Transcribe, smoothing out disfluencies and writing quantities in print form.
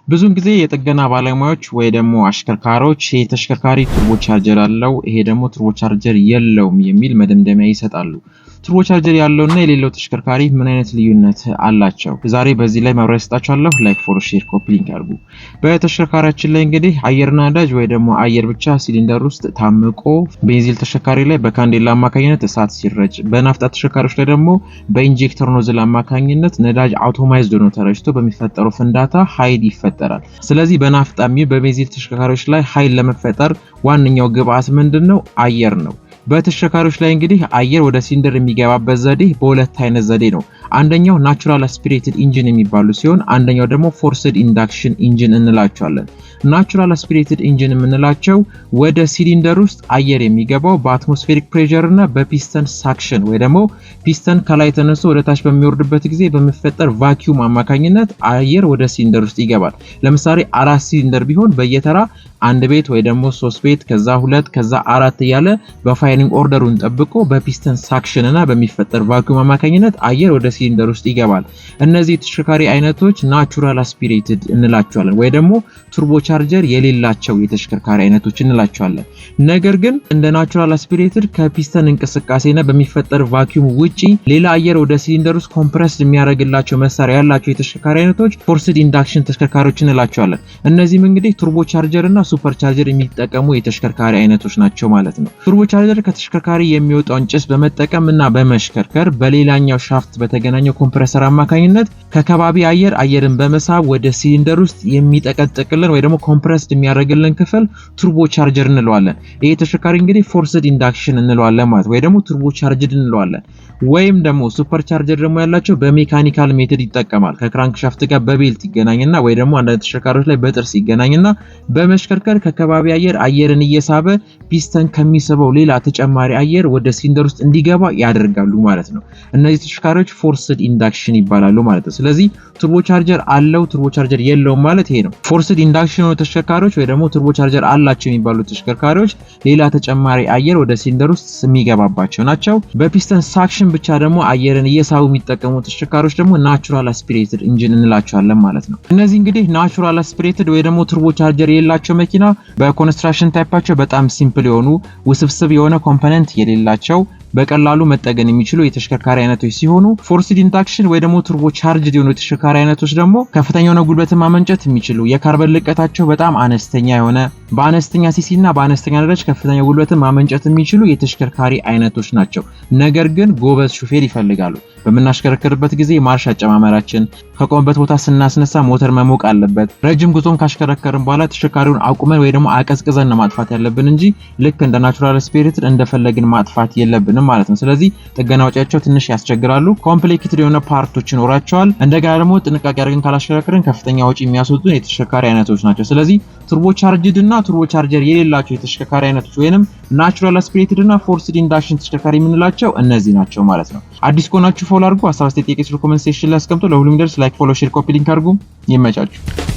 ብዙን ጊዜ የጥገና ባለሙያዎች ወይ ደግሞ አሽከርካሪዎች ይሄ ተሽከርካሪ ቱርቦ ቻርጀር አለው ይሄ ደግሞ ቱርቦ ቻርጀር የለውም የሚል መደምደሚያ ይሰጣሉ። ቱርቦ ቻርጀር ያለውና የሌለው ተሽከርካሪ ምን አይነት ልዩነት አላቸው? ዛሬ በዚህ ላይ ማብራሪያ ሰጣችኋለሁ። ላይክ፣ ፎሎ፣ ሼር፣ ኮፒ ሊንክ አድርጉ። በተሽከርካሪያችን ላይ እንግዲህ አየርና ነዳጅ ወይ ደግሞ አየር ብቻ ሲሊንደር ውስጥ ታምቆ ቤንዚን ተሽከርካሪ ላይ በካንዴላ አማካኝነት እሳት ሲረጭ፣ በናፍጣ ተሽከርካሪዎች ላይ ደግሞ በኢንጀክተር ኖዝል አማካኝነት ነዳጅ አውቶማይዝድ ሆኖ ተረጭቶ በሚፈጠረው ፍንዳታ ኃይል ይፈጠራል። ስለዚህ በናፍጣም በቤንዚን ተሽከርካሪዎች ላይ ኃይል ለመፈጠር ዋነኛው ግብአት ምንድነው? አየር ነው። በተሽከርካሪዎች ላይ እንግዲህ አየር ወደ ሲሊንደር የሚገባበት ዘዴ በሁለት አይነት ዘዴ ነው። አንደኛው ናቹራል አስፒሬትድ ኢንጂን የሚባሉ ሲሆን አንደኛው ደግሞ ፎርስድ ኢንዳክሽን ኢንጂን እንላቸዋለን። ናቹራል አስፒሬትድ ኢንጂን የምንላቸው ወደ ሲሊንደር ውስጥ አየር የሚገባው በአትሞስፌሪክ ፕሬሸር እና በፒስተን ሳክሽን ወይ ደግሞ ፒስተን ከላይ ተነስቶ ወደ ታች በሚወርድበት ጊዜ በሚፈጠር ቫኪዩም አማካኝነት አየር ወደ ሲሊንደር ውስጥ ይገባል። ለምሳሌ 4 ሲሊንደር ቢሆን በየተራ አንድ ቤት ወይ ደግሞ 3 ቤት ከዛ 2 ከዛ 4 እያለ በፋይሪንግ ኦርደሩን ጠብቆ በፒስተን ሳክሽን እና በሚፈጠር ቫኪዩም አማካኝነት አየር ወደ ሲሊንደር ውስጥ ይገባል። እነዚህ ተሽከርካሪ አይነቶች ናቹራል አስፒሬትድ እንላቸዋለን ወይ ደግሞ ቱርቦ ቻርጀር የሌላቸው የተሽከርካሪ አይነቶች እንላቸዋለን። ነገር ግን እንደ ናቹራል አስፒሬትድ ከፒስተን እንቅስቃሴና በሚፈጠር ቫኪዩም ውጪ ሌላ አየር ወደ ሲሊንደር ውስጥ ኮምፕረስድ የሚያደርግላቸው መሳሪያ ያላቸው የተሽከርካሪ አይነቶች ፎርስድ ኢንዳክሽን ተሽከርካሪዎች እንላቸዋለን። እነዚህም እንግዲህ ቱርቦ ቻርጀር እና ሱፐር ቻርጀር የሚጠቀሙ የተሽከርካሪ አይነቶች ናቸው ማለት ነው። ቱርቦ ቻርጀር ከተሽከርካሪ የሚወጣውን ጭስ በመጠቀም እና በመሽከርከር በሌላኛው ሻፍት በተገናኘው ኮምፕረሰር አማካኝነት ከከባቢ አየርን በመሳብ ወደ ሲሊንደር ውስጥ የሚጠቀጥቅልን ወይ ደግሞ ኮምፕረስድ የሚያደርግልን ክፍል ቱርቦ ቻርጀር እንለዋለን። ይሄ ተሽከርካሪ እንግዲህ ፎርስድ ኢንዳክሽን እንለዋለን ማለት ወይ ደግሞ ቱርቦ ቻርጅድ እንለዋለን። ወይም ደግሞ ሱፐር ቻርጀር ደግሞ ያላቸው በሜካኒካል ሜተድ ይጠቀማል። ከክራንክ ሻፍት ጋር በቤልት ይገናኝና ወይ ደግሞ አንዳንድ ተሽከርካሪዎች ላይ በጥርስ ይገናኝና በመሽከርከር ከከባቢ አየርን እየሳበ ፒስተን ከሚስበው ሌላ ተጨማሪ አየር ወደ ሲሊንደር ውስጥ እንዲገባ ያደርጋሉ ማለት ነው። እነዚህ ተሽከርካሪዎች ፎርስድ ኢንዳክሽን ይባላሉ ማለት ነው። ስለዚህ ቱርቦ ቻርጀር አለው ቱርቦ ቻርጀር የለውም ማለት ይሄ ነው። ፎርስድ ኢንዳክሽን ተሽከርካሪዎች ወይ ደግሞ ቱርቦ ቻርጀር አላቸው የሚባሉ ተሽከርካሪዎች ሌላ ተጨማሪ አየር ወደ ሲሊንደር ውስጥ የሚገባባቸው ናቸው። በፒስተን ሳክሽን ብቻ ደግሞ አየርን እየሳቡ የሚጠቀሙ ተሽከርካሪዎች ደግሞ ናቹራል አስፒሬትድ ኢንጂን እንላቸዋለን ማለት ነው። እነዚህ እንግዲህ ናቹራል አስፒሬትድ ወይ ደግሞ ቱርቦ ቻርጀር የሌላቸው መኪና በኮንስትራክሽን ታይፓቸው በጣም ሲምፕል የሆኑ ውስብስብ የሆነ ኮምፖነንት የሌላቸው በቀላሉ መጠገን የሚችሉ የተሽከርካሪ አይነቶች ሲሆኑ ፎርስድ ኢንዳክሽን ወይ ደግሞ ቱርቦ ቻርጅድ የሆኑ የተሽከርካሪ አይነቶች ደግሞ ከፍተኛ የሆነ ጉልበትን ማመንጨት የሚችሉ የካርበን ልቀታቸው በጣም አነስተኛ የሆነ በአነስተኛ ሲሲ እና በአነስተኛ ነዳጅ ከፍተኛ ጉልበትን ማመንጨት የሚችሉ የተሽከርካሪ አይነቶች ናቸው። ነገር ግን ጎበዝ ሹፌር ይፈልጋሉ። በምናሽከረክርበት ጊዜ ማርሽ አጨማመራችን ከቆመበት ቦታ ስናስነሳ ሞተር መሞቅ አለበት። ረጅም ጉዞን ካሽከረከርን በኋላ ተሽከርካሪውን አቁመን ወይ ደግሞ አቀዝቅዘን ማጥፋት ያለብን እንጂ ልክ እንደ ናቹራል አስፒሬትድ እንደፈለግን ማጥፋት የለብንም ማለት ነው። ስለዚህ ጥገና ወጪያቸው ትንሽ ያስቸግራሉ። ኮምፕሊኬትድ የሆነ ፓርቶች ይኖራቸዋል። እንደገና ደግሞ ጥንቃቄ አድርገን ካላሽከረከርን ከፍተኛ ወጪ የሚያስወጡ የተሽከርካሪ አይነቶች ናቸው። ስለዚህ ቱርቦ ቻርጅድ እና ቱርቦ ቻርጀር የሌላቸው የተሽከርካሪ አይነቶች ወይንም ናቹራል አስፒሬትድ እና ፎርስድ ኢንዳክሽን ተሽከርካሪ የምንላቸው እነዚህ ናቸው ማለት ነው። አዲስ ከሆናችሁ ፎሎ አድርጉ። 17 ጥያቄ ኮሜንት ሴክሽን ላይ አስቀምጡ። ለሁሉም ደርስ ላይክ፣ ፎሎ፣ ሼር፣ ኮፒ ሊንክ አድርጉ። ይመቻችሁ።